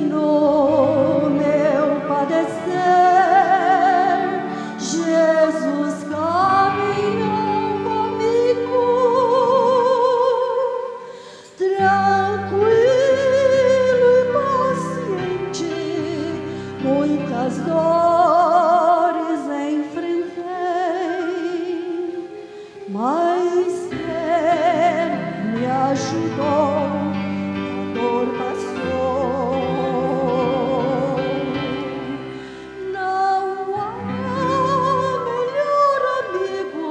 no meu padecer, Jesus caminhou comigo, tranquilo e paciente, muitas dores enfrentei, mas Ele me ajudou, a dor passou. Não há melhor amigo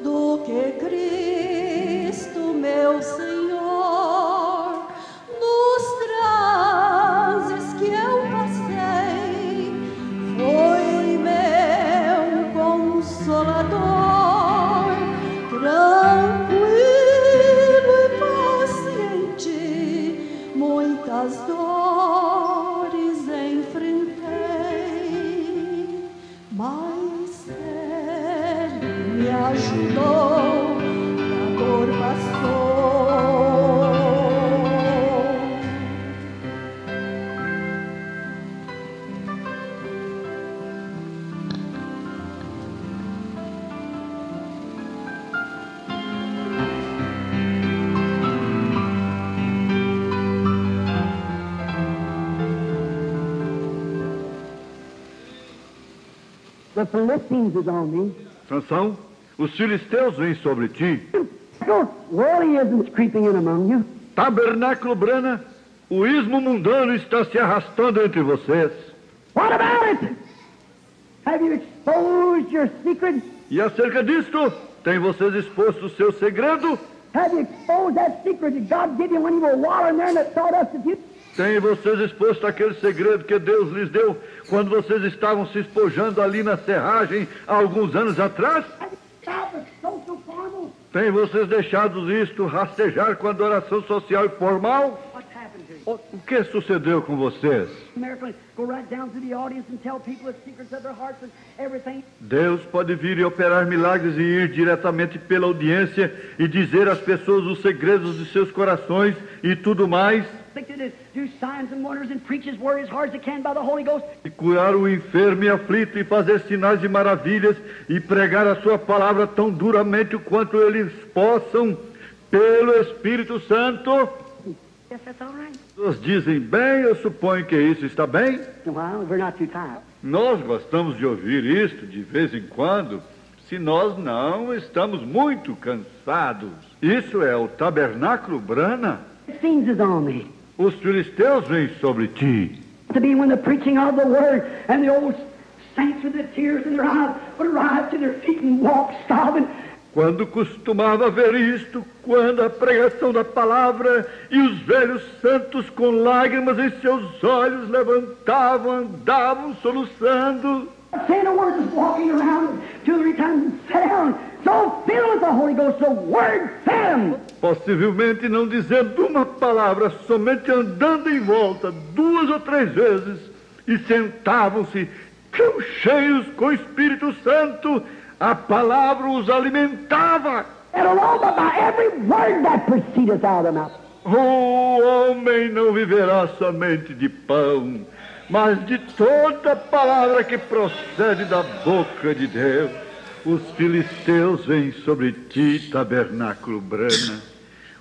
do que Cristo, meu Senhor. Nos transes que eu passei, foi meu consolador, tranquilo e paciente, muitas dores enfrentei, mas Ele me ajudou, a dor passou. The Philistines is on me. Sansão, os filisteus vêm sobre ti. Warriors creeping in among you. Tabernáculo Brana, o ismo mundano está se arrastando entre vocês. What about it? Have you exposed your secret? E acerca disto, tem vocês exposto o seu segredo? Have you exposed that secret that God gave you when you were wallowing there in that sawdust that you... Tem vocês exposto aquele segredo que Deus lhes deu quando vocês estavam se espojando ali na serragem há alguns anos atrás? Have you stopped the social formal? Tem vocês deixado isto rastejar com a adoração social e formal? What's happened to you? O que sucedeu com vocês? Miracle, go right down to the audience and tell people the secrets of their hearts and everything. Deus pode vir e operar milagres e ir diretamente pela audiência e dizer às pessoas os segredos de seus corações e tudo mais. Do signs and wonders and preach His word as hard as He can by the Holy Ghost. E curar o enfermo e aflito e fazer sinais e maravilhas e pregar a sua palavra tão duramente quanto eles possam pelo Espírito Santo. Yes, that's all right. Todos dizem bem, eu suponho que isso está bem. Well, we're not too tired. Nós gostamos de ouvir isto de vez em quando, se nós não estamos muito cansados. Isso é o tabernáculo Brana. The scenes is on me. Os filisteus vêm sobre ti. To be when the preaching of the word and the old saints with the tears in their eyes would rise to their feet and walk sobbing. Quando costumava ver isto, quando a pregação da palavra e os velhos santos com lágrimas em seus olhos levantavam, andavam soluçando. Saying the word, just walking around 2 or 3 times and sat down. So filled with the Holy Ghost, the word fed them. Possivelmente não dizendo uma palavra, somente andando em volta 2 ou 3 vezes, e sentavam-se tão cheios com o Espírito Santo, a palavra os alimentava. And alone by every word that proceedeth out of the mouth. O homem não viverá somente de pão, mas de toda palavra que procede da boca de Deus. Os filisteus vêm sobre ti, tabernáculo Brana.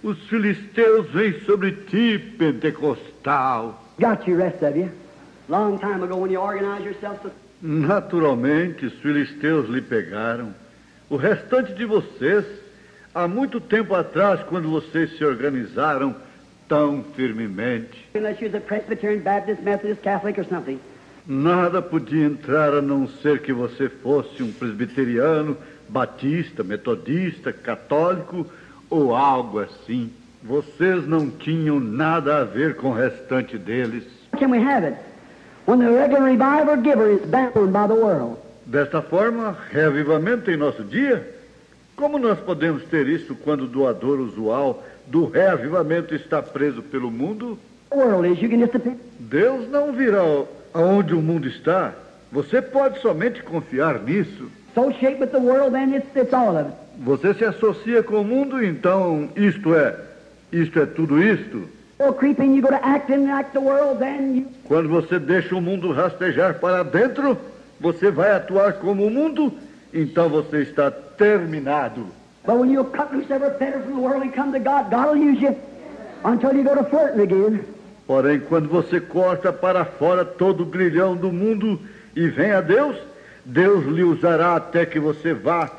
Os filisteus vêm sobre ti, pentecostal. Got you, rest of you. Long time ago when you organized yourself to... Naturalmente, os filisteus lhe pegaram. O restante de vocês, há muito tempo atrás, quando vocês se organizaram tão firmemente. Unless you're a Presbyterian, Baptist, Methodist, Catholic or something. Nada podia entrar a não ser que você fosse um presbiteriano, batista, metodista, católico ou algo assim. Vocês não tinham nada a ver com o restante deles. Can we have it? When the regular revival giver is bound by the world. Desta forma, reavivamento em nosso dia? Como nós podemos ter isso quando o doador usual do reavivamento está preso pelo mundo? The world is, you can just depend. Deus não virá aonde o mundo está. Você pode somente confiar nisso. Associate with the world, then it's all of it. Você se associa com o mundo, então isto é tudo isto. So creeping, you go to acting like the world, then you... Quando você deixa o mundo rastejar para dentro, você vai atuar como o mundo, então você está terminado. But when you cut loose every fetter from the world and come to God, God will use you until you go to flirting again. Porém, quando você corta para fora todo o grilhão do mundo e vem a Deus, Deus lhe usará até que você vá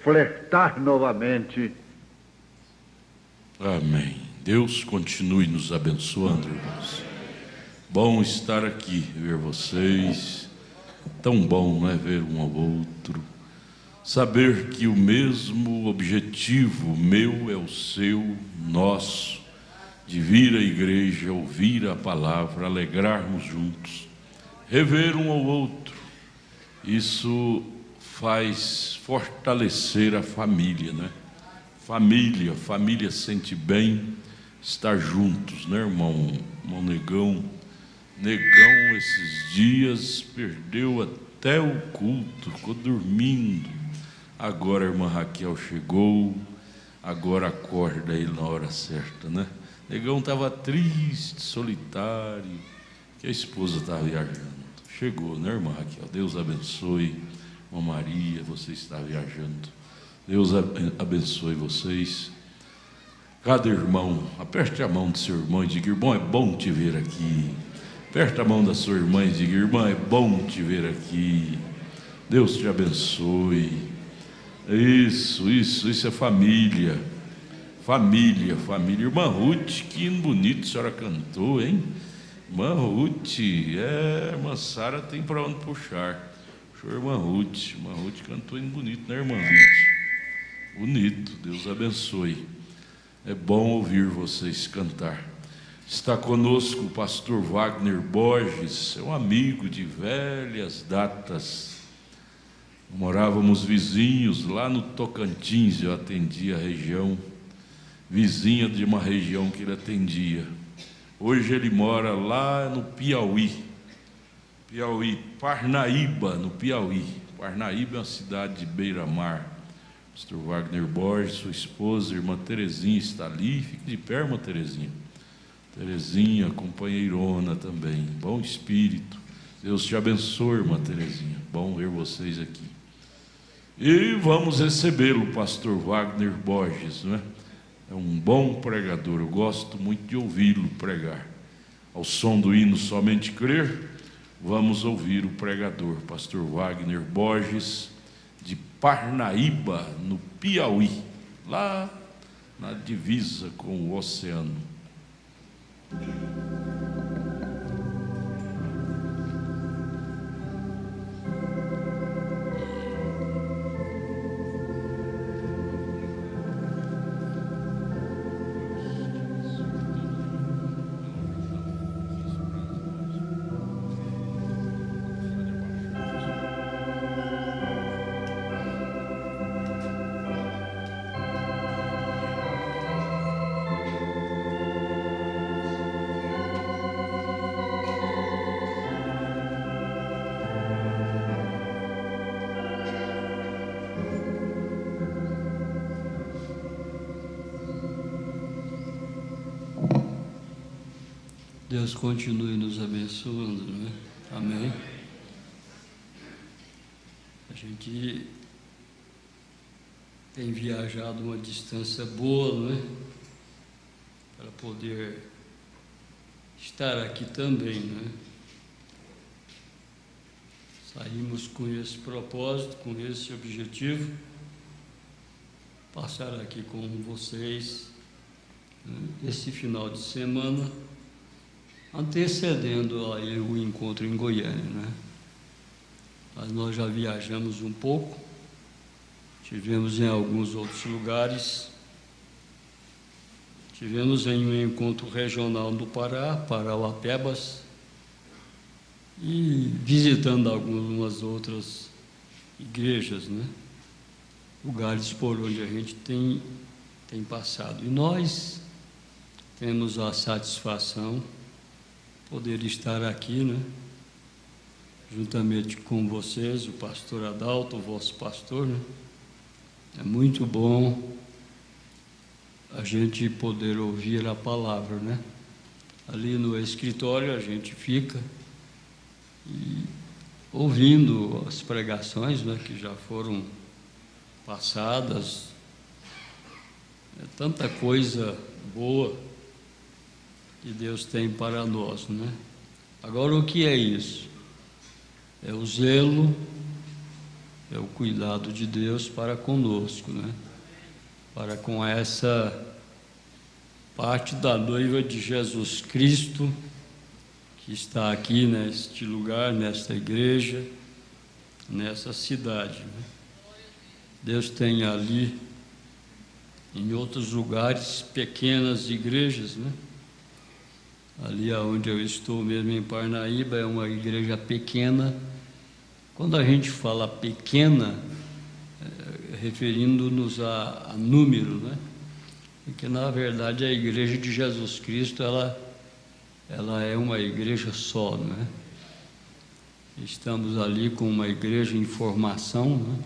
flertar novamente. Amém. Deus continue nos abençoando, irmãos. Bom estar aqui, ver vocês. Tão bom, não é, ver um ao outro. Saber que o mesmo objetivo meu é o seu, nosso, de vir à igreja, ouvir a palavra, alegrarmos juntos, rever um ao outro. Isso faz fortalecer a família, né? Família sente bem estar juntos, né, irmão? Irmão Negão, esses dias perdeu até o culto, ficou dormindo. Agora a irmã Raquel chegou, agora acorda ele na hora certa, né? Negão estava triste, solitário, que a esposa estava viajando. Chegou, né, irmã Raquel? Deus abençoe. Irmã Maria, você está viajando. Deus abençoe vocês. Cada irmão, aperte a mão do seu irmão e diga: irmão, é bom te ver aqui. Aperte a mão da sua irmã e diga: irmã, é bom te ver aqui. Deus te abençoe. Isso é família. Família. Irmã Ruth, que hino bonito a senhora cantou, hein? Irmã Ruth, irmã Sara tem para onde puxar. Puxou a irmã Ruth cantou hino bonito, né, irmã Ruth? Bonito, Deus abençoe. É bom ouvir vocês cantar. Está conosco o pastor Wagner Borges, é um amigo de velhas datas. Morávamos vizinhos lá no Tocantins, eu atendia a região, vizinha de uma região que ele atendia. Hoje ele mora lá no Piauí, Parnaíba, no Piauí. Parnaíba é uma cidade de beira-mar. Pastor Wagner Borges, sua esposa, irmã Terezinha está ali. Fique de pé, irmã Terezinha. Terezinha, companheirona também. Bom espírito. Deus te abençoe, irmã Terezinha. Bom ver vocês aqui. E vamos recebê-lo, pastor Wagner Borges, não é? É um bom pregador. Eu gosto muito de ouvi-lo pregar. Ao som do hino Somente Crer, vamos ouvir o pregador, pastor Wagner Borges, de Parnaíba, no Piauí, lá na divisa com o oceano. Deus continue nos abençoando, não é? Amém. A gente tem viajado uma distância boa, não é? Para poder estar aqui também, não é? Saímos com esse propósito, com esse objetivo, passar aqui com vocês, né, esse final de semana, antecedendo aí o encontro em Goiânia, né? Mas nós já viajamos um pouco, tivemos em alguns outros lugares, tivemos em um encontro regional no Pará, Parauapebas, e visitando algumas outras igrejas, né? Lugares por onde a gente tem passado. E nós temos a satisfação poder estar aqui, né? Juntamente com vocês, o pastor Adalto, o vosso pastor, né? É muito bom a gente poder ouvir a palavra, né? ali no escritório a gente fica e ouvindo as pregações, né, que já foram passadas. É tanta coisa boa que Deus tem para nós, né? Agora, o que é isso? É o zelo, é o cuidado de Deus para conosco, né? Para com essa parte da noiva de Jesus Cristo que está aqui neste lugar, nesta igreja, nessa cidade, né? Deus tem ali, em outros lugares, pequenas igrejas, né? Ali onde eu estou mesmo, em Parnaíba, é uma igreja pequena. Quando a gente fala pequena, referindo-nos a número, né? Porque, na verdade, a igreja de Jesus Cristo, ela é uma igreja só, né? Estamos ali com uma igreja em formação, né?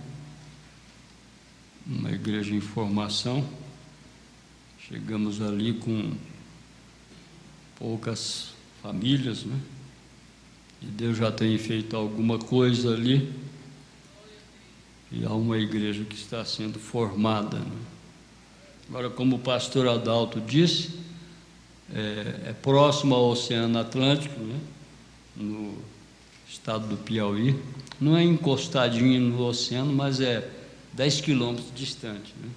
Uma igreja em formação. Chegamos ali com poucas famílias, né? E Deus já tem feito alguma coisa ali. E há uma igreja que está sendo formada, né? Agora, como o pastor Adalto disse, é próximo ao Oceano Atlântico, né? No estado do Piauí. Não é encostadinho no oceano, mas é 10 quilômetros distante, né?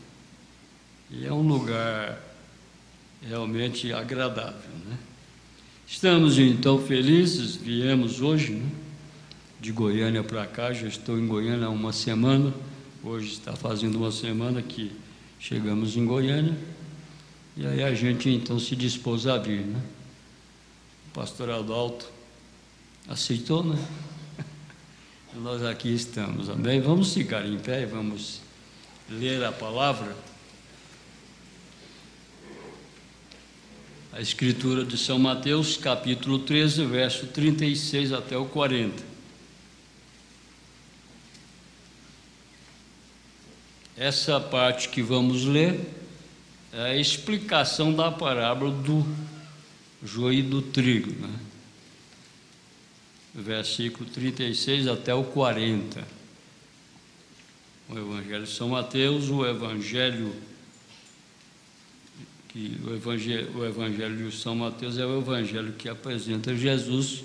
E é um lugar realmente agradável, né? Estamos então felizes, viemos hoje, né, de Goiânia para cá. Já estou em Goiânia há uma semana, hoje está fazendo uma semana que chegamos em Goiânia, e aí a gente então se dispôs a vir, né? O pastor Adalto aceitou, né? Nós aqui estamos, amém? Vamos ficar em pé e vamos ler a palavra. A escritura de São Mateus, capítulo 13, verso 36 até o 40. Essa parte que vamos ler é a explicação da parábola do joio e do trigo, né? Versículo 36 até o 40. O Evangelho de São Mateus, o Evangelho de São Mateus é o Evangelho que apresenta Jesus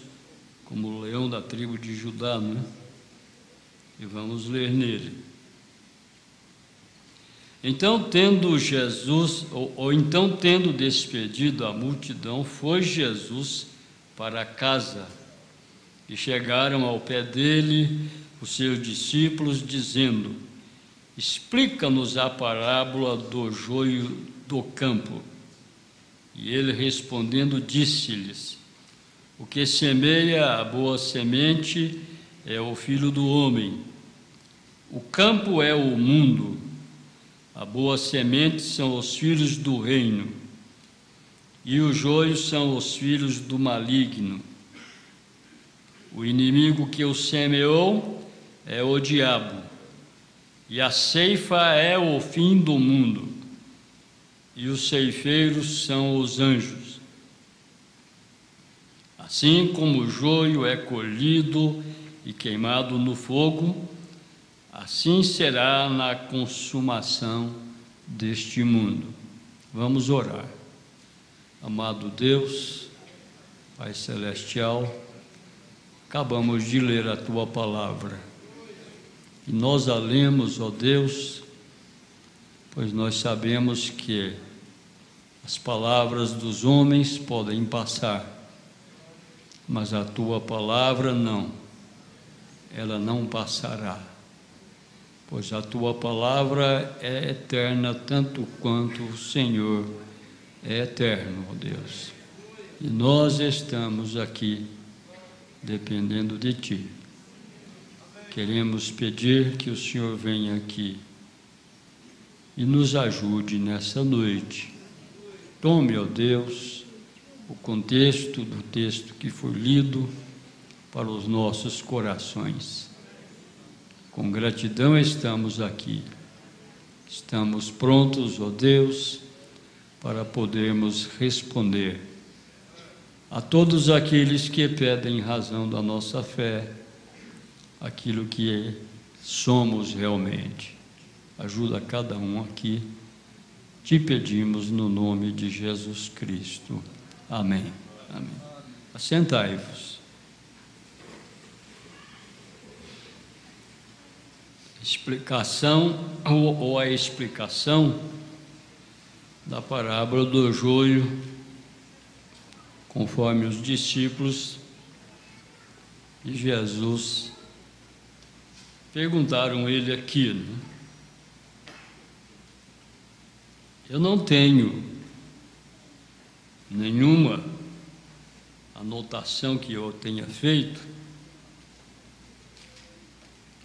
como o leão da tribo de Judá, né? E vamos ler nele. Então, tendo Jesus, então tendo despedido a multidão, foi Jesus para casa. E chegaram ao pé dele os seus discípulos, dizendo: explica-nos a parábola do joio do campo. E ele respondendo disse-lhes: o que semeia a boa semente é o Filho do Homem. O campo é o mundo. A boa semente são os filhos do reino, e os joios são os filhos do maligno. O inimigo que o semeou é o diabo, e a ceifa é o fim do mundo, e os ceifeiros são os anjos. Assim como o joio é colhido e queimado no fogo, assim será na consumação deste mundo. Vamos orar. Amado Deus, Pai Celestial, acabamos de ler a Tua palavra. E nós a lemos, ó Deus, pois nós sabemos que as palavras dos homens podem passar, mas a Tua palavra não, ela não passará, pois a Tua palavra é eterna, tanto quanto o Senhor é eterno, ó Deus. E nós estamos aqui dependendo de Ti. Queremos pedir que o Senhor venha aqui e nos ajude nessa noite. Tome, ó Deus, o contexto do texto que foi lido para os nossos corações. Com gratidão estamos aqui. Estamos prontos, ó Deus, para podermos responder a todos aqueles que pedem razão da nossa fé, aquilo que somos realmente. Ajuda cada um aqui. Te pedimos no nome de Jesus Cristo. Amém. Amém. Assentai-vos. Explicação ou a explicação da parábola do joio, conforme os discípulos de Jesus perguntaram ele aqui, né? Eu não tenho nenhuma anotação que eu tenha feito,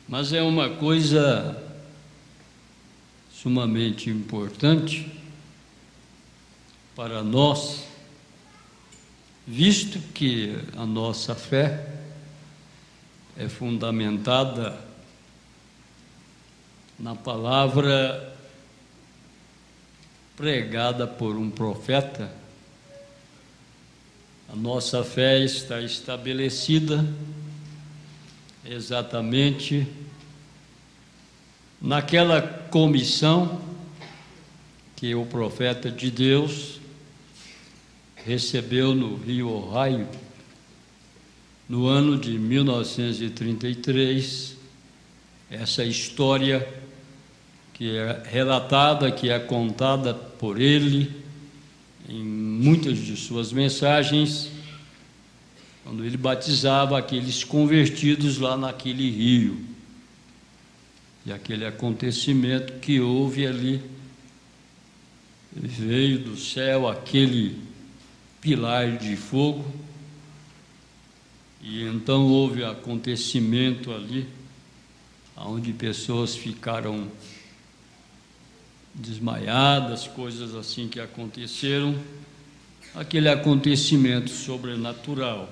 mas é uma coisa sumamente importante para nós, visto que a nossa fé é fundamentada na palavra pregada por um profeta. A nossa fé está estabelecida exatamente naquela comissão que o profeta de Deus recebeu no Rio Ohio, no ano de 1933, essa história que é relatada, que é contada por ele em muitas de suas mensagens, quando ele batizava aqueles convertidos lá naquele rio. E aquele acontecimento que houve ali, veio do céu aquele pilar de fogo, e então houve acontecimento ali, onde pessoas ficaram desmaiadas, coisas assim que aconteceram, aquele acontecimento sobrenatural.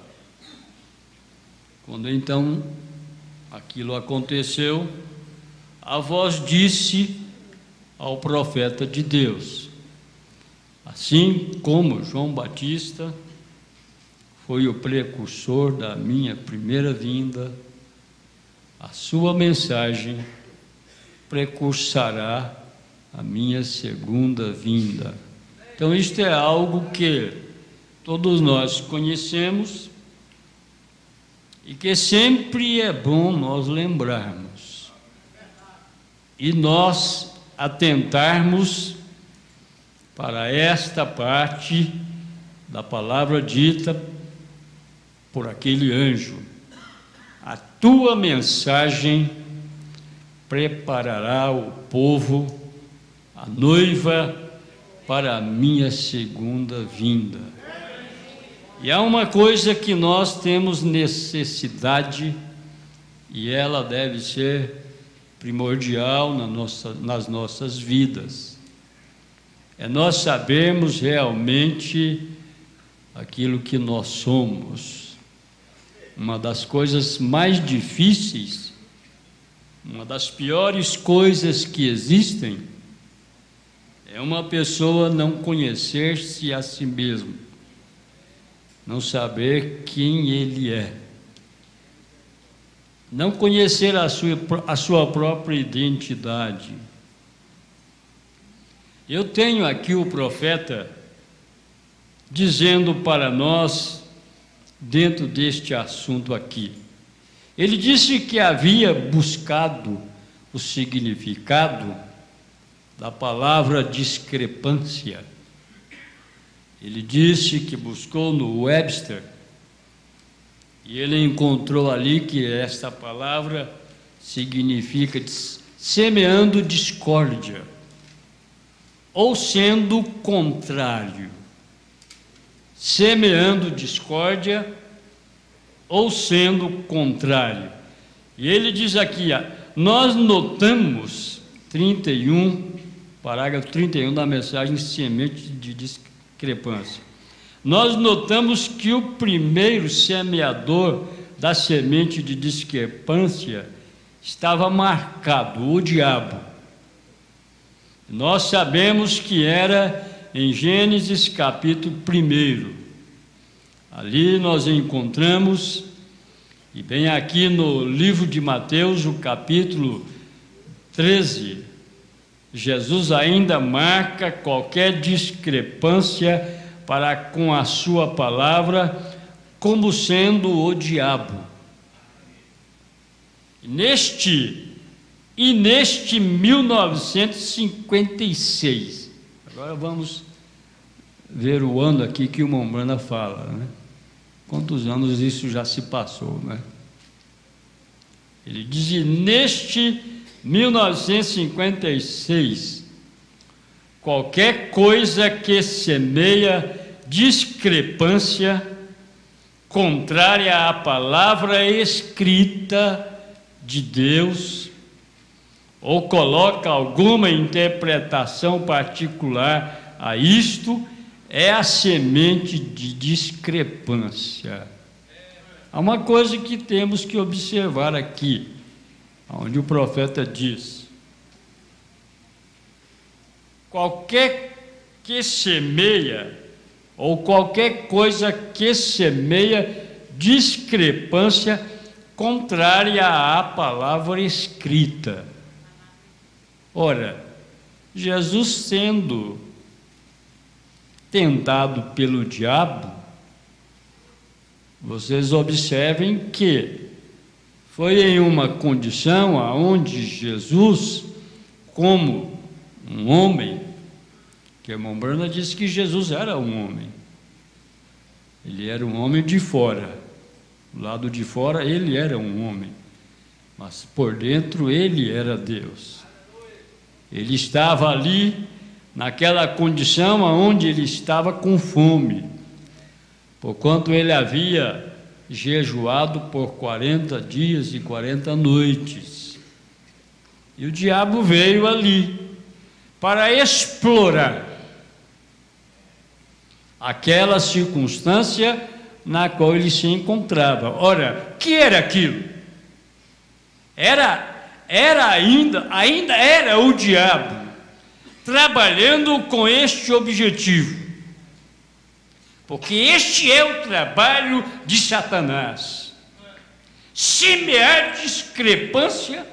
Quando então aquilo aconteceu, a voz disse ao profeta de Deus, assim como João Batista foi o precursor da minha primeira vinda, a sua mensagem precursará a minha segunda vinda. Então, isto é algo que todos nós conhecemos e que sempre é bom nós lembrarmos e nós atentarmos para esta parte da palavra dita por aquele anjo. A tua mensagem preparará o povo, a noiva, para a minha segunda vinda. E há uma coisa que nós temos necessidade, e ela deve ser primordial nas nossas vidas. É nós sabermos realmente aquilo que nós somos. Uma das coisas mais difíceis, uma das piores coisas que existem, é uma pessoa não conhecer-se a si mesmo, não saber quem ele é, não conhecer a sua própria identidade. Eu tenho aqui o profeta dizendo para nós, dentro deste assunto aqui, ele disse que havia buscado o significado da palavra discrepância. Ele disse que buscou no Webster e ele encontrou ali que esta palavra significa semeando discórdia ou sendo contrário. Semeando discórdia ou sendo contrário. E ele diz aqui, nós notamos 31, parágrafo 31 da mensagem Semente de Discrepância. Nós notamos que o primeiro semeador da semente de discrepância estava marcado, o diabo. Nós sabemos que era em Gênesis capítulo 1. Ali nós encontramos, e bem aqui no livro de Mateus, o capítulo 13, Jesus ainda marca qualquer discrepância para com a sua palavra como sendo o diabo. Neste 1956, agora vamos ver o ano aqui que o Mombrana fala, né? Quantos anos isso já se passou, né? Ele diz: neste 1956, qualquer coisa que semeia discrepância contrária à palavra escrita de Deus, ou coloca alguma interpretação particular a isto, é a semente de discrepância. Há uma coisa que temos que observar aqui, onde o profeta diz: qualquer que semeia, ou qualquer coisa que semeia discrepância contrária à palavra escrita. Ora, Jesus sendo tentado pelo diabo, vocês observem que foi em uma condição onde Jesus, como um homem, que a Mombrana disse que Jesus era um homem, ele era um homem de fora, do lado de fora ele era um homem, mas por dentro ele era Deus. Ele estava ali, naquela condição onde ele estava com fome, porquanto ele havia jejuado por 40 dias e 40 noites. E o diabo veio ali para explorar aquela circunstância na qual ele se encontrava. Ora, que era aquilo? Ainda era o diabo trabalhando com este objetivo, porque este é o trabalho de Satanás: semear discrepância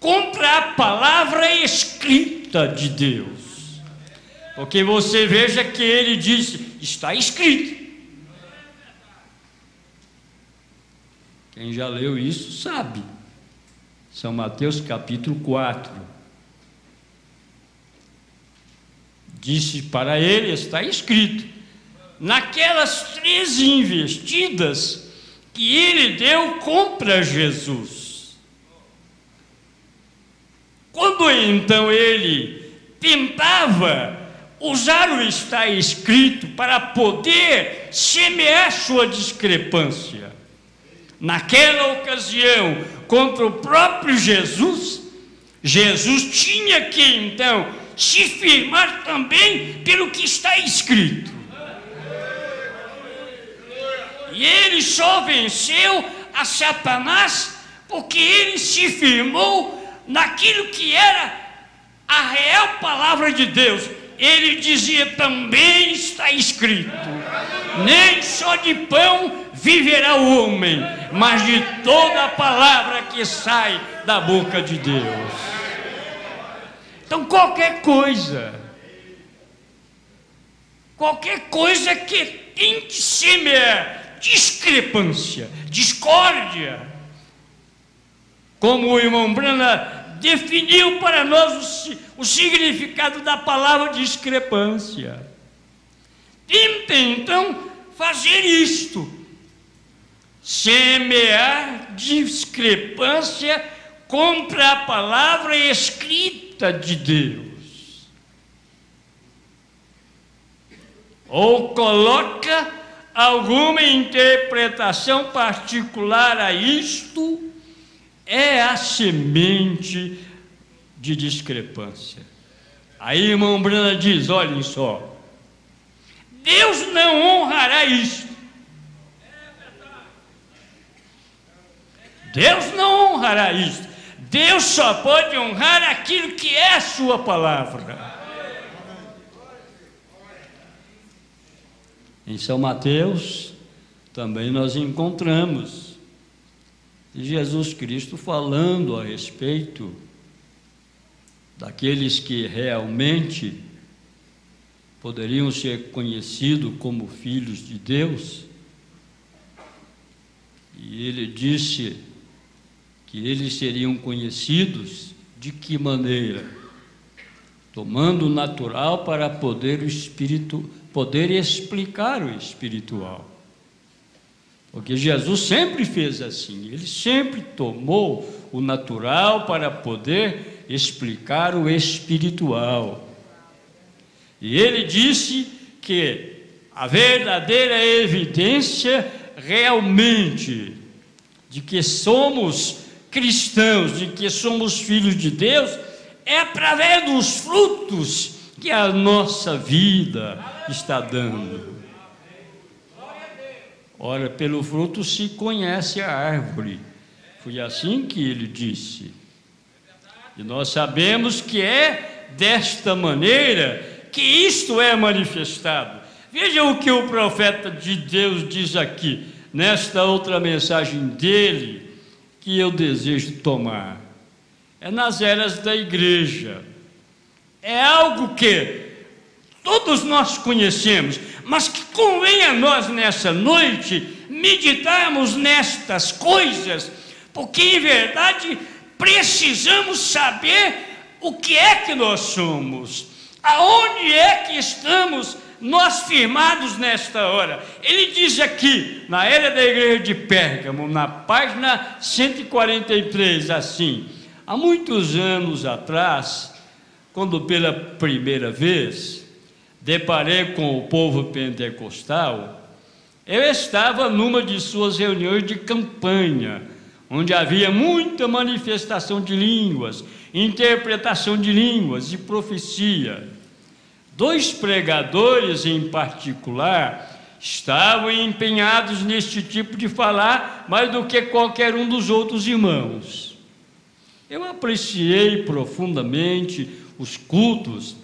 contra a palavra escrita de Deus. Porque você veja que ele disse: está escrito. Quem já leu isso sabe. São Mateus capítulo 4. Disse para ele: está escrito. Naquelas 13 investidas que ele deu contra Jesus. Quando então ele tentava usar o está escrito para poder semear sua discrepância, naquela ocasião, contra o próprio Jesus, Jesus tinha que então se firmar também pelo que está escrito. E ele só venceu a Satanás porque ele se firmou naquilo que era a real palavra de Deus. Ele dizia: também está escrito, nem só de pão viverá o homem, mas de toda a palavra que sai da boca de Deus. Então qualquer coisa que tente semear discrepância, discórdia, como o irmão Brana definiu para nós o significado da palavra discrepância, tenta então fazer isto: semear discrepância contra a palavra escrita de Deus, ou coloca alguma interpretação particular a isto, é a semente de discrepância. Aí irmão Brana diz: olhem só, Deus não honrará isto. Deus não honrará isto. Deus só pode honrar aquilo que é a sua palavra. Em São Mateus também nós encontramos Jesus Cristo falando a respeito daqueles que realmente poderiam ser conhecidos como filhos de Deus. E ele disse que eles seriam conhecidos de que maneira? Tomando o natural para poder explicar o espiritual. Porque Jesus sempre fez assim, ele sempre tomou o natural para poder explicar o espiritual. E ele disse que a verdadeira evidência realmente de que somos cristãos, de que somos filhos de Deus, é através dos frutos que a nossa vida está dando. Ora, pelo fruto se conhece a árvore. Foi assim que ele disse. E nós sabemos que é desta maneira que isto é manifestado. Veja o que o profeta de Deus diz aqui, nesta outra mensagem dele, que eu desejo tomar. É nas eras da igreja. É algo que todos nós conhecemos, mas que convém a nós nessa noite meditarmos nestas coisas, porque em verdade precisamos saber o que é que nós somos, aonde é que estamos nós firmados nesta hora. Ele diz aqui, na era da igreja de Pérgamo, na página 143, assim: há muitos anos atrás, quando pela primeira vez deparei com o povo pentecostal, eu estava numa de suas reuniões de campanha, onde havia muita manifestação de línguas, interpretação de línguas e profecia. 2 pregadores em particular estavam empenhados neste tipo de falar mais do que qualquer um dos outros irmãos. Eu apreciei profundamente os cultos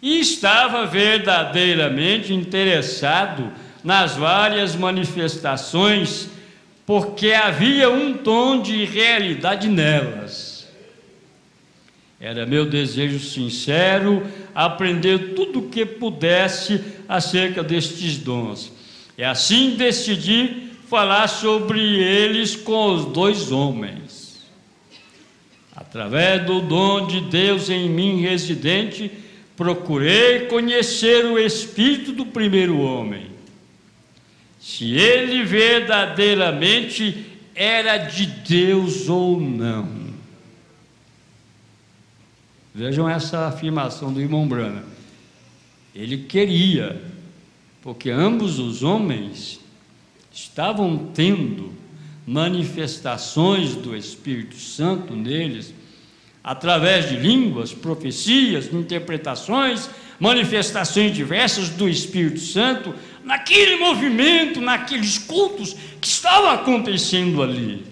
e estava verdadeiramente interessado nas várias manifestações, porque havia um tom de realidade nelas. Era meu desejo sincero aprender tudo o que pudesse acerca destes dons. E assim decidi falar sobre eles com os 2 homens. Através do dom de Deus em mim residente, procurei conhecer o espírito do primeiro homem, se ele verdadeiramente era de Deus ou não. Vejam essa afirmação do irmão Branham. Ele queria, porque ambos os homens estavam tendo manifestações do Espírito Santo neles, através de línguas, profecias, interpretações, manifestações diversas do Espírito Santo, naquele movimento, naqueles cultos que estavam acontecendo ali.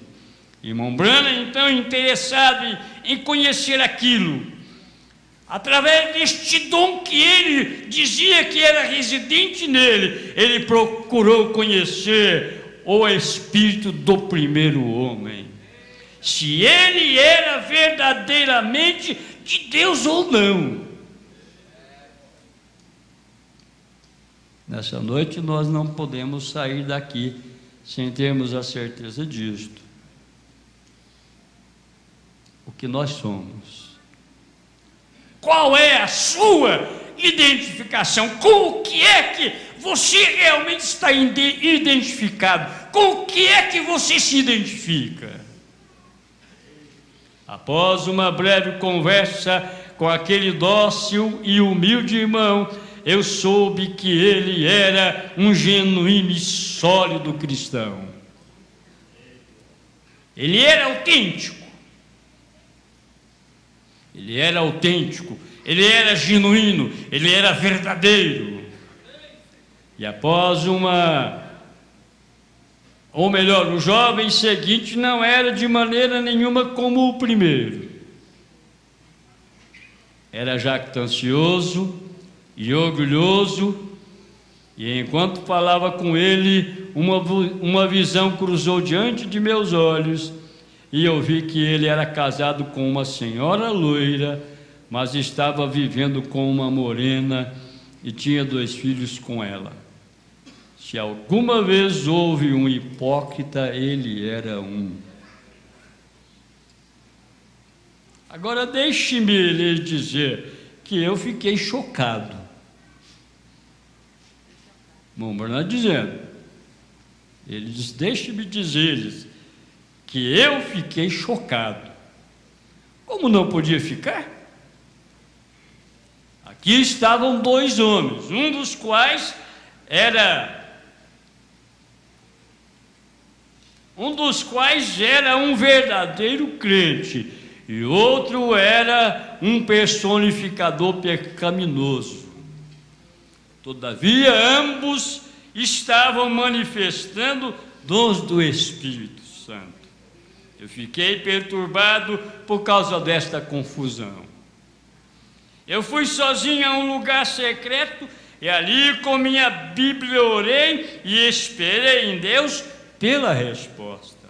Irmão Branham, então, interessado em conhecer aquilo, através deste dom que ele dizia que era residente nele, ele procurou conhecer o espírito do primeiro homem, se ele era verdadeiramente de Deus ou não. Nessa noite nós não podemos sair daqui sem termos a certeza disto. O que nós somos. Qual é a sua identificação? Com o que é que você realmente está identificado? Com o que é que você se identifica? Após uma breve conversa com aquele dócil e humilde irmão, eu soube que ele era um genuíno e sólido cristão. Ele era autêntico. Ele era autêntico, ele era genuíno, ele era verdadeiro. E após o jovem seguinte não era de maneira nenhuma como o primeiro. Era jactancioso e orgulhoso, E enquanto falava com ele, uma visão cruzou diante de meus olhos, e eu vi que ele era casado com uma senhora loira, mas estava vivendo com uma morena e tinha 2 filhos com ela. Se alguma vez houve um hipócrita, ele era um. Agora deixe-me lhe dizer que eu fiquei chocado. Bom, Bernardo dizendo, ele diz, deixe-me dizer-lhes que eu fiquei chocado. Como não podia ficar? Aqui estavam 2 homens, um dos quais era um verdadeiro crente e outro era um personificador pecaminoso. Todavia, ambos estavam manifestando dons do Espírito Santo. Eu fiquei perturbado por causa desta confusão. Eu fui sozinho a um lugar secreto e ali com minha Bíblia orei e esperei em Deus pela resposta,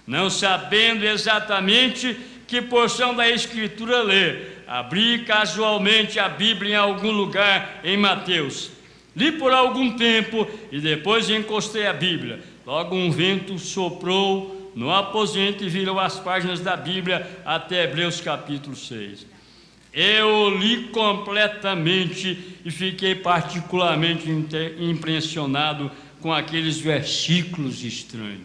não sabendo exatamente que porção da Escritura ler. Abri casualmente a Bíblia em algum lugar em Mateus. Li por algum tempo e depois encostei a Bíblia. Logo um vento soprou no aposento e virou as páginas da Bíblia até Hebreus capítulo 6. Eu li completamente e fiquei particularmente impressionado com aqueles versículos estranhos.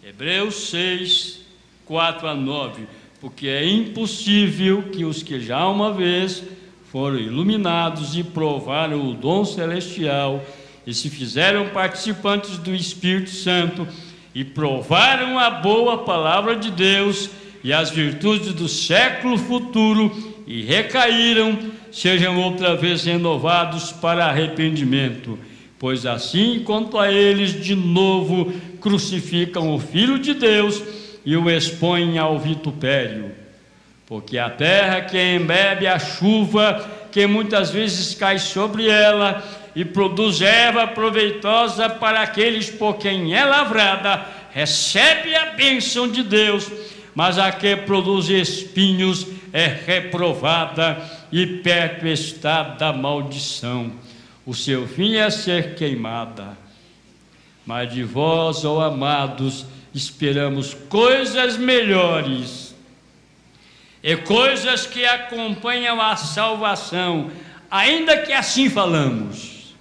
Hebreus 6, 4 a 9, porque é impossível que os que já uma vez foram iluminados e provaram o dom celestial e se fizeram participantes do Espírito Santo e provaram a boa palavra de Deus e as virtudes do século futuro e recaíram, sejam outra vez renovados para arrependimento, pois assim quanto a eles de novo crucificam o Filho de Deus e o expõem ao vitupério. Porque a terra que embebe a chuva, que muitas vezes cai sobre ela, e produz erva proveitosa para aqueles por quem é lavrada, recebe a bênção de Deus, mas a que produz espinhos é reprovada, e perto está da maldição. O seu fim é ser queimada. Mas de vós, ó amados, esperamos coisas melhores, e coisas que acompanham a salvação, ainda que assim falamos.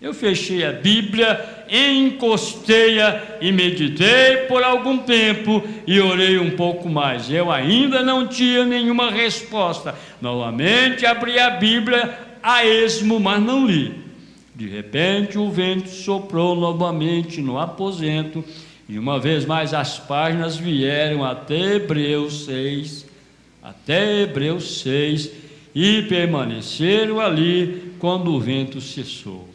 Eu fechei a Bíblia, encostei-a e meditei por algum tempo e orei um pouco mais. Eu ainda não tinha nenhuma resposta. Novamente abri a Bíblia a esmo, mas não li. De repente o vento soprou novamente no aposento e uma vez mais as páginas vieram até Hebreus 6, e permaneceram ali quando o vento cessou.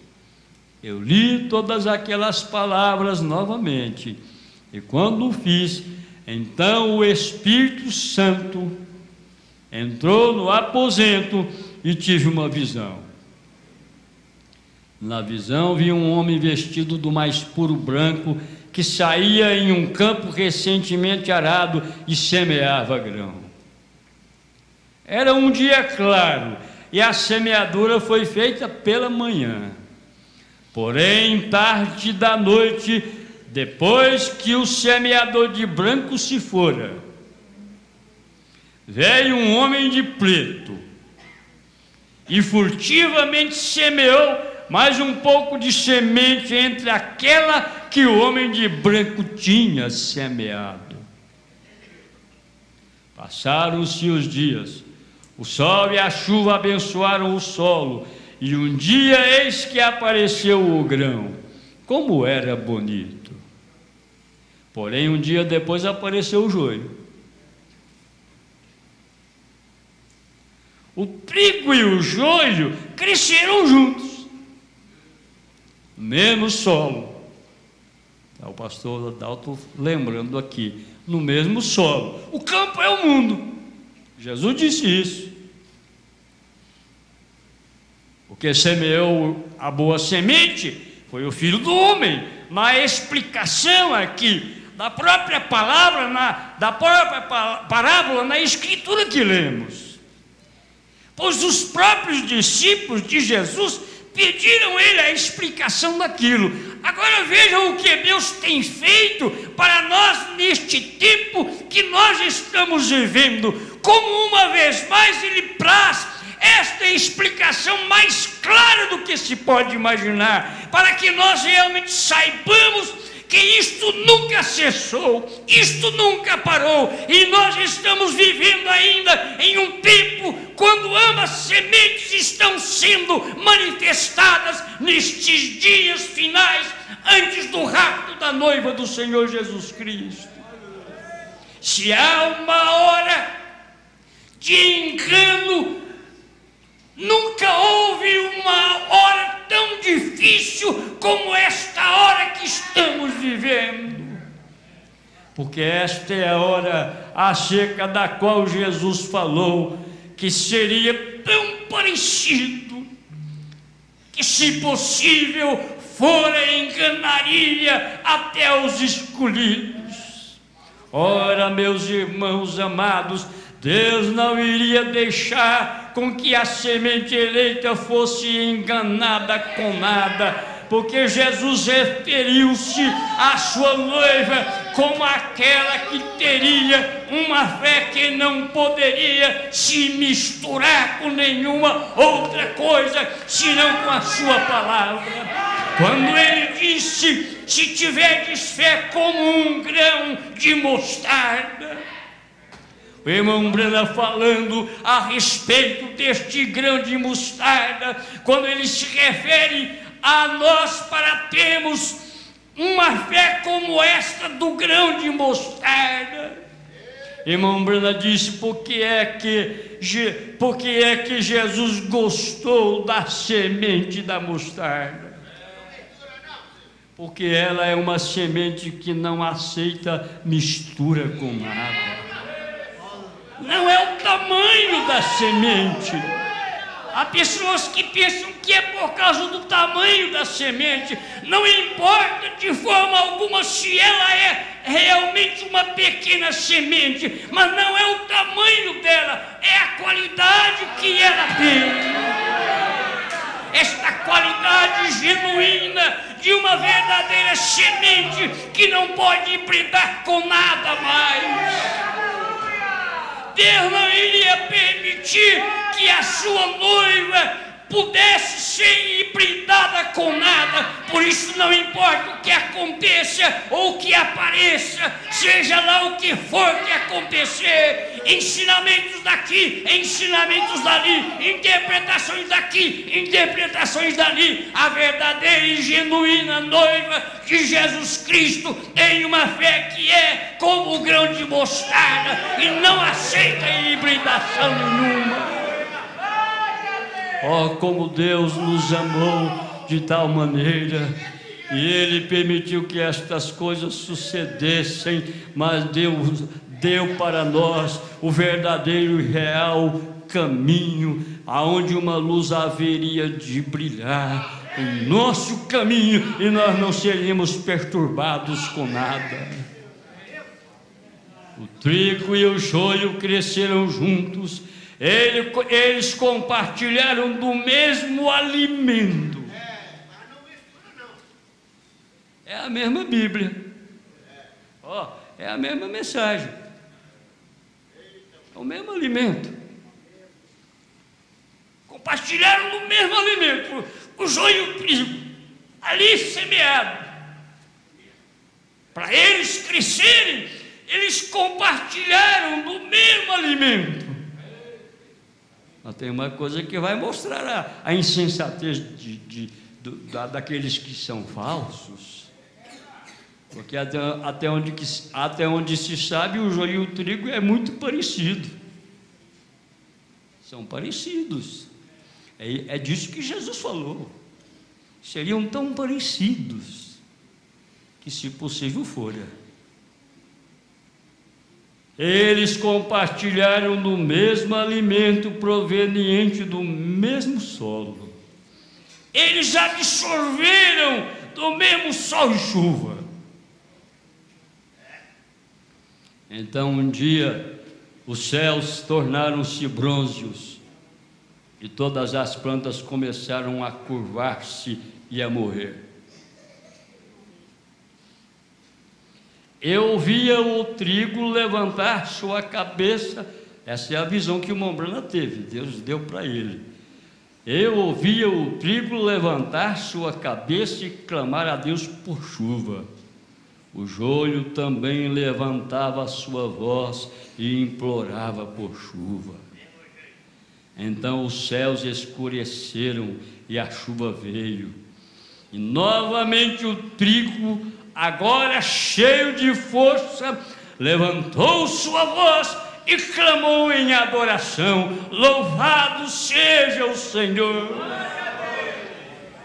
Eu li todas aquelas palavras novamente, e quando o fiz, então o Espírito Santo entrou no aposento e tive uma visão. Na visão vi um homem vestido do mais puro branco, que saía em um campo recentemente arado e semeava grão. Era um dia claro, e a semeadura foi feita pela manhã. Porém, tarde da noite, depois que o semeador de branco se fora, veio um homem de preto e furtivamente semeou mais um pouco de semente entre aquela que o homem de branco tinha semeado. Passaram-se os dias, o sol e a chuva abençoaram o solo, e um dia eis que apareceu o grão. Como era bonito! Porém, um dia depois apareceu o joio. O trigo e o joio cresceram juntos, no mesmo solo. Está o pastor Adalto lembrando aqui, no mesmo solo. O campo é o mundo. Jesus disse isso. Porque semeou a boa semente foi o Filho do Homem. Na explicação aqui da própria palavra, da própria parábola, na escritura que lemos. Pois os próprios discípulos de Jesus pediram ele a explicação daquilo. Agora vejam o que Deus tem feito para nós neste tempo que nós estamos vivendo. Como uma vez mais ele traz esta explicação mais clara do que se pode imaginar, para que nós realmente saibamos que isto nunca cessou, isto nunca parou, e nós estamos vivendo ainda em um tempo quando ambas sementes estão sendo manifestadas nestes dias finais, antes do rapto da noiva do Senhor Jesus Cristo. Se há uma hora de engano, nunca houve uma hora tão difícil como esta hora que estamos vivendo. Porque esta é a hora acerca da qual Jesus falou que seria tão parecido, que se possível fora enganaria até os escolhidos. Ora, meus irmãos amados, Deus não iria deixar com que a semente eleita fosse enganada com nada, porque Jesus referiu-se à sua noiva como aquela que teria uma fé que não poderia se misturar com nenhuma outra coisa, senão com a sua palavra. Quando ele disse, se tiverdes fé como um grão de mostarda, o irmão Brana falando a respeito deste grão de mostarda, quando ele se refere a nós para termos uma fé como esta do grão de mostarda. Irmão Brana disse, porque é que Jesus gostou da semente da mostarda? Porque ela é uma semente que não aceita mistura com nada. Não é o tamanho da semente. Há pessoas que pensam que é por causa do tamanho da semente. Não importa de forma alguma se ela é realmente uma pequena semente, mas não é o tamanho dela, é a qualidade que ela tem. Esta qualidade genuína de uma verdadeira semente que não pode hibridar com nada mais. Deus não iria permitir que a sua noiva pudesse ser hibridada com nada. Por isso não importa o que aconteça ou o que apareça, seja lá o que for que acontecer, ensinamentos daqui, ensinamentos dali, interpretações daqui, interpretações dali, a verdadeira e genuína noiva de Jesus Cristo tem uma fé que é como o grão de mostarda e não aceita hibridação nenhuma. Oh, como Deus nos amou de tal maneira, e Ele permitiu que estas coisas sucedessem, mas deu para nós o verdadeiro e real caminho, aonde uma luz haveria de brilhar em nosso caminho, e nós não seríamos perturbados com nada. O trigo e o joio cresceram juntos, eles compartilharam do mesmo alimento. É a mesma Bíblia, é a mesma mensagem, é o mesmo alimento. Compartilharam do mesmo alimento, o joio e o trigo, ali semeado. Para eles crescerem, eles compartilharam do mesmo alimento. Mas tem uma coisa que vai mostrar a insensatez daqueles que são falsos. Porque até onde se sabe, o joio e o trigo é muito parecido. São parecidos. É disso que Jesus falou. Seriam tão parecidos que, se possível fora, eles compartilharam do mesmo alimento proveniente do mesmo solo. eles absorveram do mesmo sol e chuva. Então um dia os céus tornaram-se brônzeos e todas as plantas começaram a curvar-se e a morrer. Eu via o trigo levantar sua cabeça. Essa é a visão que o Mombrana teve, Deus deu para ele. Eu ouvia o trigo levantar sua cabeça e clamar a Deus por chuva. O joio também levantava a sua voz e implorava por chuva. Então os céus escureceram e a chuva veio. E novamente o trigo, agora cheio de força, levantou sua voz e clamou em adoração: louvado seja o Senhor.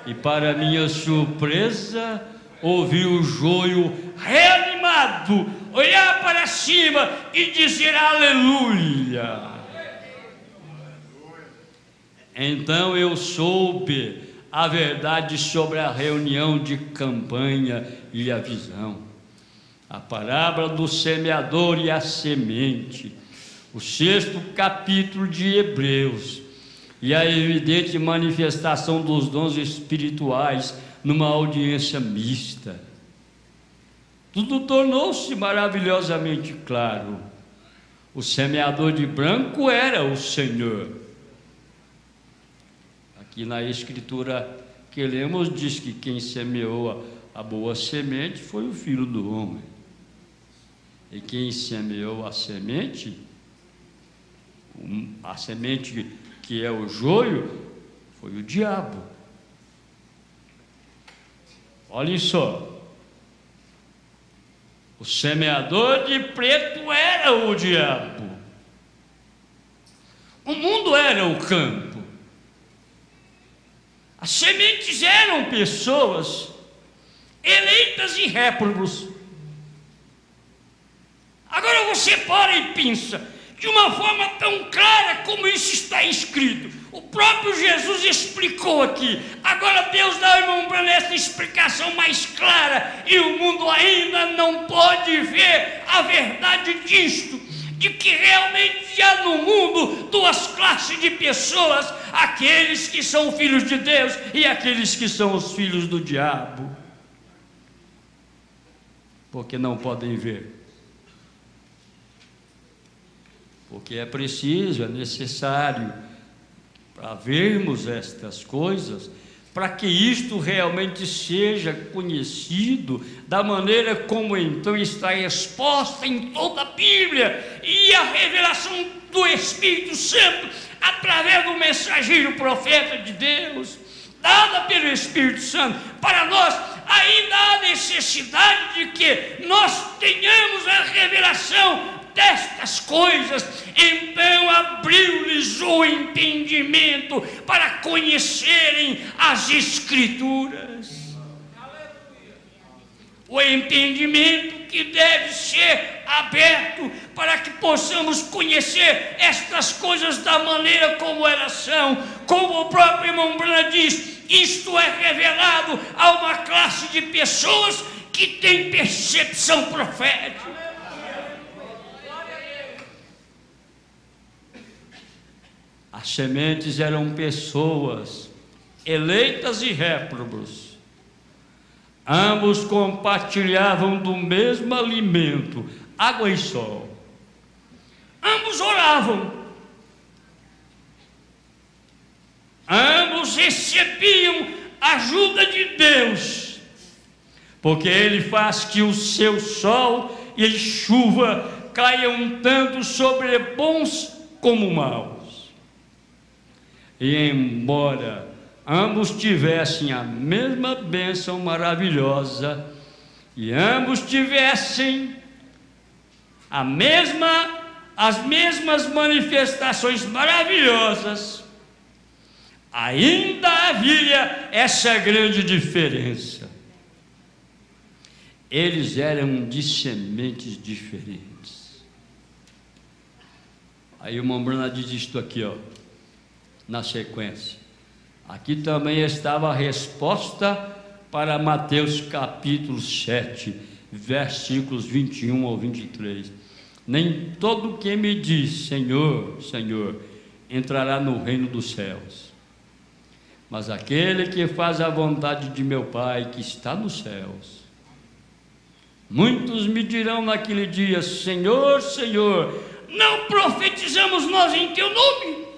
E para minha surpresa, ouvi o joio reanimado olhar para cima e dizer aleluia. Então eu soube a verdade sobre a reunião de campanha e a visão, a parábola do semeador e a semente, o 6º capítulo de Hebreus e a evidente manifestação dos dons espirituais numa audiência mista. Tudo tornou-se maravilhosamente claro. O semeador de branco era o Senhor. Aqui na escritura que lemos diz que quem semeou a boa semente foi o Filho do Homem. E quem semeou a semente que é o joio, foi o diabo. Olhem só, o semeador de preto era o diabo. O mundo era o campo. As sementes eram pessoas eleitas e réprobos. Agora você para e pensa, de uma forma tão clara como isso está escrito. O próprio Jesus explicou aqui. Agora Deus dá ao irmão Branham essa explicação mais clara, e o mundo ainda não pode ver a verdade disto, de que realmente há no mundo duas classes de pessoas: aqueles que são filhos de Deus e aqueles que são os filhos do diabo. Porque não podem ver. Porque é preciso, é necessário, para vermos estas coisas, para que isto realmente seja conhecido da maneira como então está exposta em toda a Bíblia, e a revelação do Espírito Santo através do mensageiro profeta de Deus, dada pelo Espírito Santo para nós. Ainda há necessidade de que nós tenhamos a revelação destas coisas. Então abriu-lhes o entendimento para conhecerem as Escrituras. O entendimento que deve ser aberto para que possamos conhecer estas coisas da maneira como elas são. Como o próprio irmão Branham diz, isto é revelado a uma classe de pessoas que tem percepção profética. As sementes eram pessoas eleitas e réprobos. Ambos compartilhavam do mesmo alimento, água e sol. Ambos oravam. Ambos recebiam ajuda de Deus, porque Ele faz que o seu sol e chuva caiam tanto sobre bons como maus. E embora ambos tivessem a mesma bênção maravilhosa, e ambos tivessem as mesmas manifestações maravilhosas, ainda havia essa grande diferença. Eles eram de sementes diferentes. Aí o irmão Branham diz isto aqui, ó, na sequência: Aqui também estava a resposta para Mateus capítulo 7, versículos 21 ao 23. Nem todo que me diz Senhor, Senhor, entrará no reino dos céus, mas aquele que faz a vontade de meu Pai que está nos céus. Muitos me dirão naquele dia: Senhor, Senhor, não profetizamos nós em teu nome?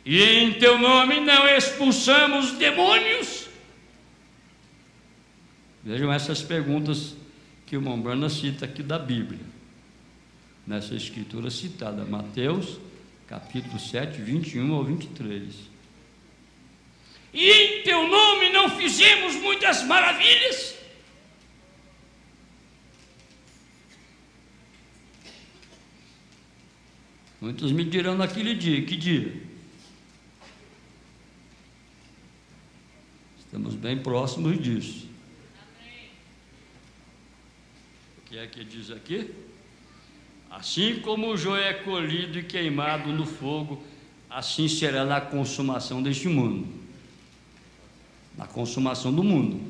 E em teu nome não expulsamos demônios? Vejam essas perguntas que o Mombrana cita aqui da Bíblia, nessa escritura citada, Mateus capítulo 7, 21 ao 23. E em teu nome não fizemos muitas maravilhas? Muitos me dirão naquele dia. Que dia? Estamos bem próximos disso. O que é que diz aqui? Assim como o joio é colhido e queimado no fogo, assim será na consumação deste mundo. Na consumação do mundo.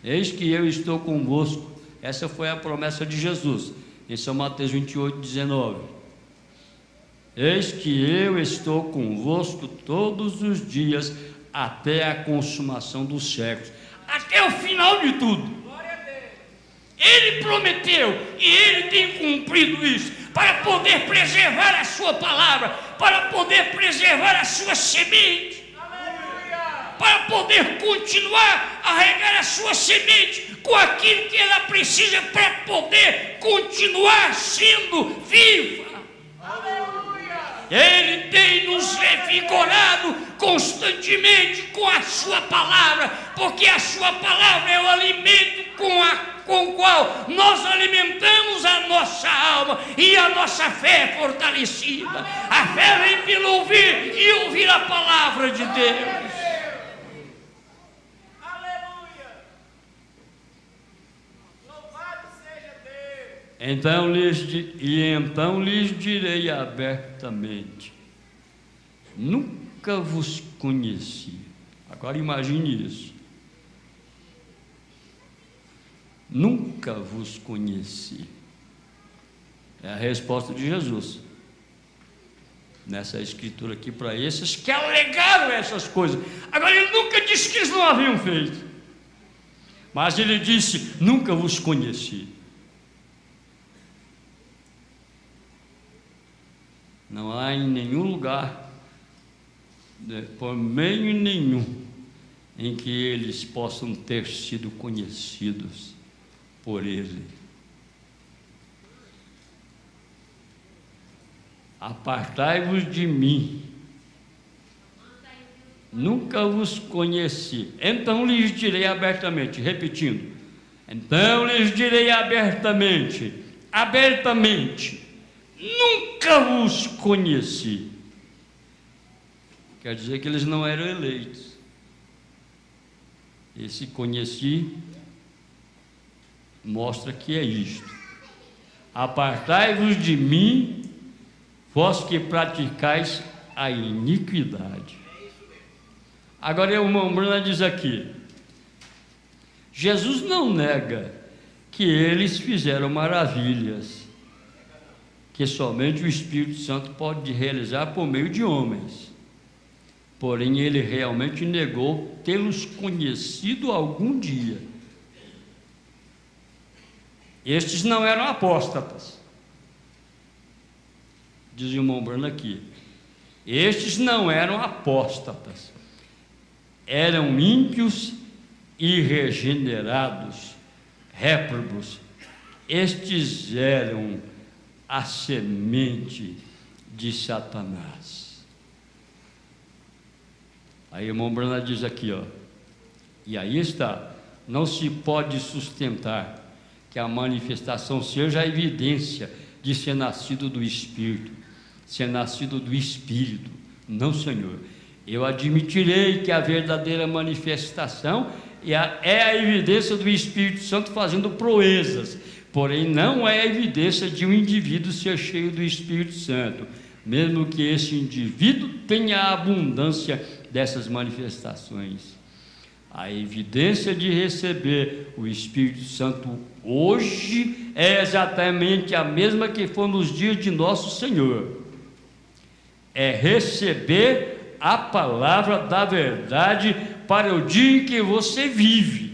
Eis que eu estou convosco. Essa foi a promessa de Jesus, em São Mateus 28, 19. Eis que eu estou convosco todos os dias, até a consumação dos séculos. Até o final de tudo. Ele prometeu e Ele tem cumprido isso, para poder preservar a sua palavra, para poder preservar a sua semente, para poder continuar a regar a sua semente com aquilo que ela precisa para poder continuar sendo viva. Ele tem nos revigorado constantemente com a sua palavra, porque a sua palavra é o alimento com o qual nós alimentamos a nossa alma e a nossa fé é fortalecida. A fé vem pelo ouvir e ouvir a palavra de Deus. Então lhes direi abertamente: nunca vos conheci. Agora imagine isso. Nunca vos conheci. É a resposta de Jesus nessa escritura aqui para esses que alegaram essas coisas. Agora ele nunca disse que eles não haviam feito, mas ele disse: nunca vos conheci. Não há em nenhum lugar, por meio nenhum, em que eles possam ter sido conhecidos por Ele. Apartai-vos de mim, nunca vos conheci. Então lhes direi abertamente, repetindo, então lhes direi abertamente, nunca vos conheci. Quer dizer que eles não eram eleitos. Esse conheci mostra que é isto: apartai-vos de mim, vós que praticais a iniquidade. Agora o Mombrana diz aqui: Jesus não nega que eles fizeram maravilhas que somente o Espírito Santo pode realizar por meio de homens. Porém, ele realmente negou tê-los conhecido algum dia. Estes não eram apóstatas, diz o Mombrana aqui. Estes não eram apóstatas, eram ímpios e regenerados, réprobos. Estes eram a semente de Satanás. Aí o Mombrana diz aqui, ó, e aí está: não se pode sustentar que a manifestação seja a evidência de ser nascido do Espírito, ser nascido do Espírito. Não, Senhor, eu admitirei que a verdadeira manifestação é a evidência do Espírito Santo fazendo proezas, porém não é a evidência de um indivíduo ser cheio do Espírito Santo. mesmo que esse indivíduo tenha a abundância dessas manifestações. A evidência de receber o Espírito Santo hoje é exatamente a mesma que foi nos dias de nosso Senhor. É receber a palavra da verdade para o dia em que você vive.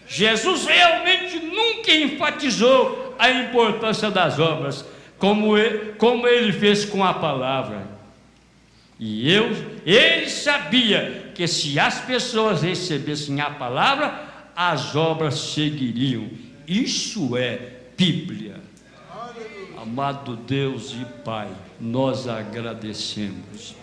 Jesus realmente nunca enfatizou a importância das obras, como ele fez com a palavra. E ele sabia que se as pessoas recebessem a palavra, as obras seguiriam. Isso é Bíblia. Amado Deus e Pai, nós agradecemos,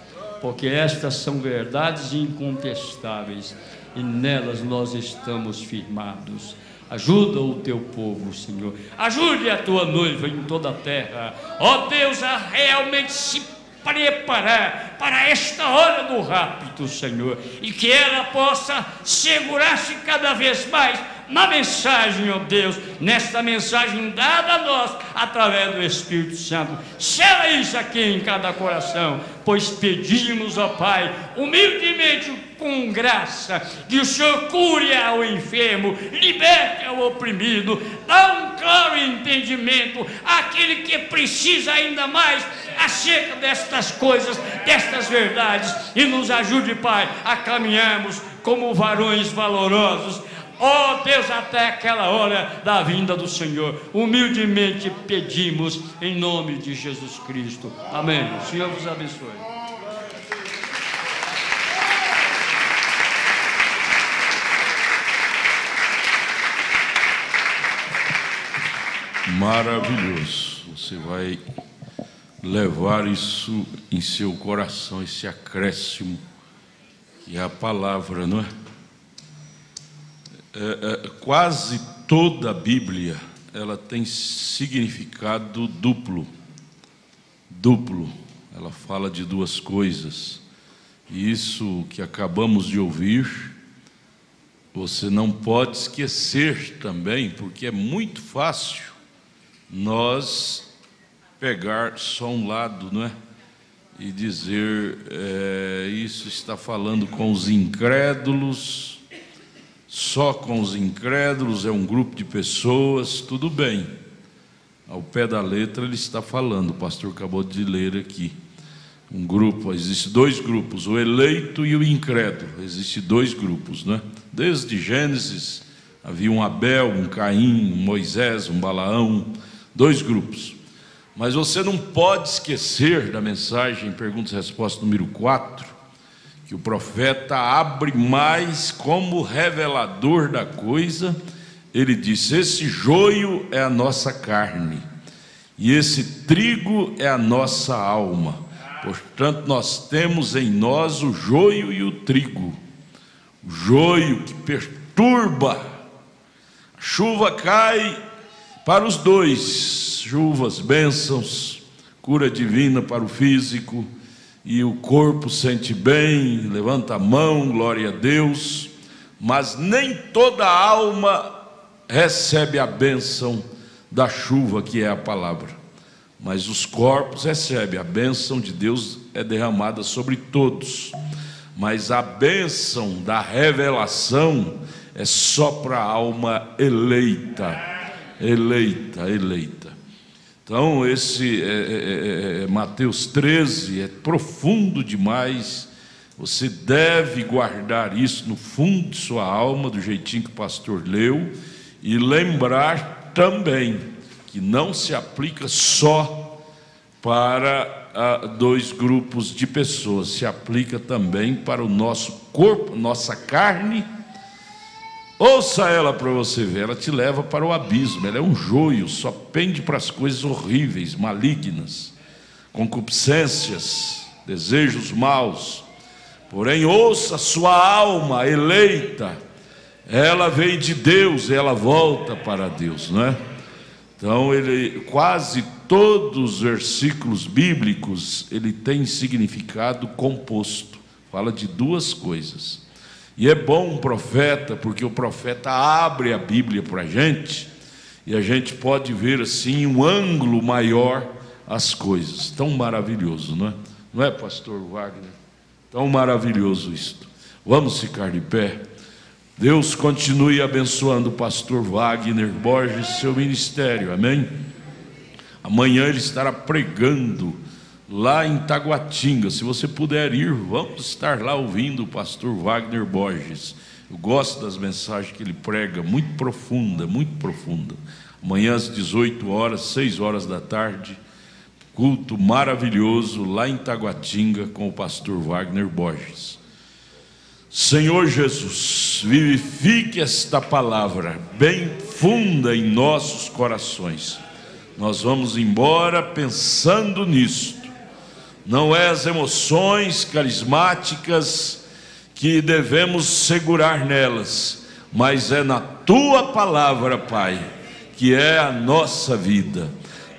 porque estas são verdades incontestáveis e nelas nós estamos firmados. Ajuda o teu povo, Senhor. Ajude a tua noiva em toda a terra, ó Deus, a realmente se preparar para esta hora do rapto, Senhor, e que ela possa segurar-se cada vez mais na mensagem, ó Deus, nesta mensagem dada a nós através do Espírito Santo. Sela isso aqui em cada coração, pois pedimos, ó Pai, humildemente, com graça, que o Senhor cure ao enfermo, liberte ao oprimido, dá um claro entendimento àquele que precisa ainda mais acerca destas coisas, destas verdades, e nos ajude, Pai, a caminharmos como varões valorosos, ó Deus, até aquela hora da vinda do Senhor. Humildemente pedimos em nome de Jesus Cristo. Amém. O Senhor vos abençoe. Maravilhoso. Você vai levar isso em seu coração, esse acréscimo que é a palavra, não é? Quase toda a Bíblia ela tem significado duplo. Ela fala de duas coisas, e isso que acabamos de ouvir você não pode esquecer também, porque é muito fácil nós pegar só um lado, não é? E dizer, isso está falando com os incrédulos, só com os incrédulos, é um grupo de pessoas, tudo bem. Ao pé da letra ele está falando, o pastor acabou de ler aqui. Um grupo, existem dois grupos, o eleito e o incrédulo, existem dois grupos, né? Desde Gênesis havia um Abel, um Caim, um Moisés, um Balaão, dois grupos. Mas você não pode esquecer da mensagem, perguntas e respostas número 4, que o profeta abre mais como revelador da coisa. Ele disse: esse joio é a nossa carne, e esse trigo é a nossa alma. Portanto, nós temos em nós o joio e o trigo. O joio que perturba. A chuva cai para os dois, chuvas, bênçãos, cura divina para o físico, e o corpo sente bem, levanta a mão, glória a Deus, mas nem toda a alma recebe a bênção da chuva, que é a palavra. Mas os corpos recebem, a bênção de Deus é derramada sobre todos, mas a bênção da revelação é só para a alma eleita. Então esse Mateus 13 é profundo demais. Você deve guardar isso no fundo de sua alma, do jeitinho que o pastor leu, e lembrar também que não se aplica só para dois grupos de pessoas, se aplica também para o nosso corpo, nossa carne. Ouça ela para você ver, ela te leva para o abismo, ela é um joio, só pende para as coisas horríveis, malignas, concupiscências, desejos maus. Porém, ouça sua alma eleita, ela veio de Deus, ela volta para Deus, não é? Então, quase todos os versículos bíblicos, ele tem significado composto, fala de duas coisas. E é bom um profeta, porque o profeta abre a Bíblia para a gente, e a gente pode ver assim um ângulo maior as coisas. Tão maravilhoso, não é? Não é, pastor Wagner? Tão maravilhoso isto. Vamos ficar de pé. Deus continue abençoando o pastor Wagner Borges e seu ministério, amém? Amanhã ele estará pregando lá em Taguatinga. Se você puder ir, vamos estar lá ouvindo o pastor Wagner Borges. Eu gosto das mensagens que ele prega, muito profunda, muito profunda. Amanhã às 18 horas, 6 horas da tarde, culto maravilhoso lá em Taguatinga com o pastor Wagner Borges. Senhor Jesus, vivifique esta palavra bem funda em nossos corações. Nós vamos embora pensando nisto. Não é as emoções carismáticas que devemos segurar nelas, mas é na Tua palavra, Pai, que é a nossa vida.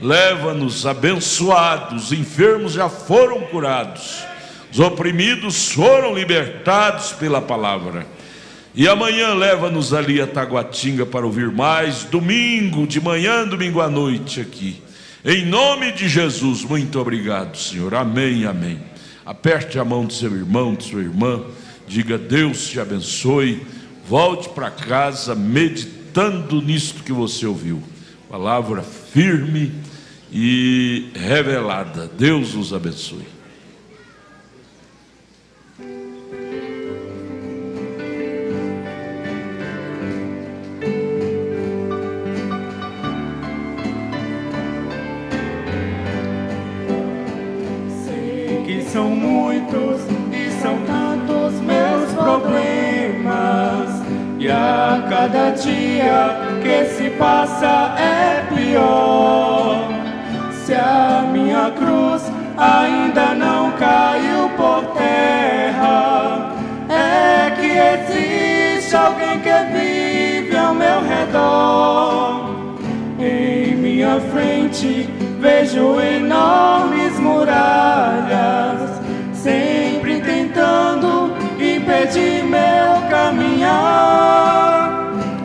Leva-nos abençoados, os enfermos já foram curados, os oprimidos foram libertados pela palavra. E amanhã leva-nos ali a Taguatinga para ouvir mais, domingo de manhã, domingo à noite aqui. Em nome de Jesus, muito obrigado, Senhor. Amém, amém. Aperte a mão do seu irmão, de sua irmã, diga: Deus te abençoe. Volte para casa meditando nisto que você ouviu. Palavra firme e revelada. Deus os abençoe. Sei que são muitos e são tantos meus problemas, e a cada dia que se passa é pior. Se a minha cruz ainda não caiu por terra, é que existe alguém que vive ao meu redor. Em minha frente vejo enormes muralhas, sempre tentando impedir meu caminhar.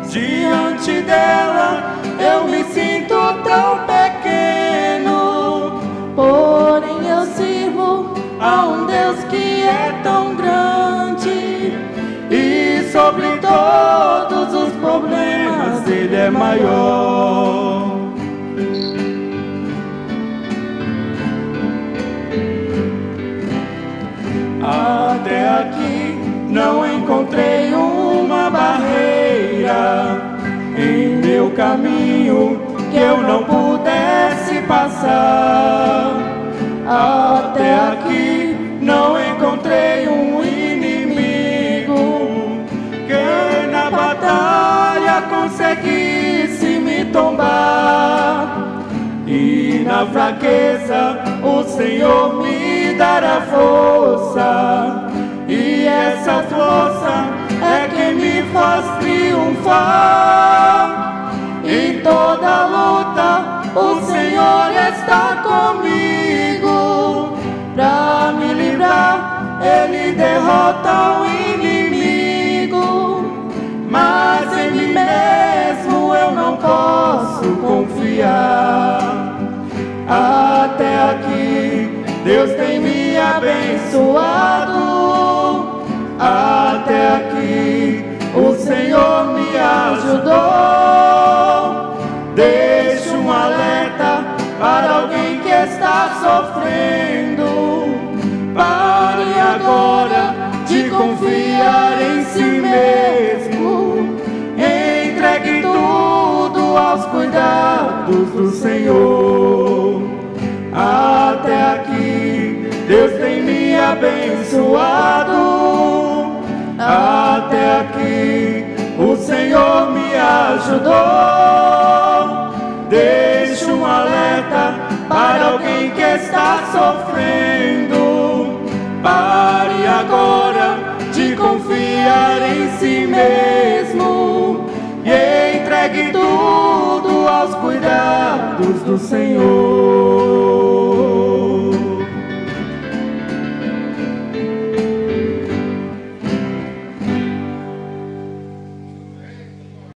Diante dela eu me sinto tão pequeno, porém eu sirvo a um Deus que é tão grande, e sobre todos os problemas Ele é maior. Até aqui não encontrei uma barreira em meu caminho que eu não pudesse passar. Até aqui não encontrei um inimigo que na batalha conseguisse me tombar. E na fraqueza o Senhor me dará força, e essa força é quem me faz triunfar. Em toda luta o Senhor está comigo, pra me livrar Ele derrota o inimigo. Mas em mim mesmo eu não posso confiar. Até aqui Deus tem me abençoado. Até aqui o Senhor me ajudou. Deixo um alerta para alguém que está sofrendo. Pare agora de confiar em si mesmo. Entregue tudo aos cuidados do Senhor. Até aqui Deus tem me abençoado. Até aqui o Senhor me ajudou. Deixo um alerta para alguém que está sofrendo. Pare agora de confiar em si mesmo e entregue tudo aos cuidados do Senhor.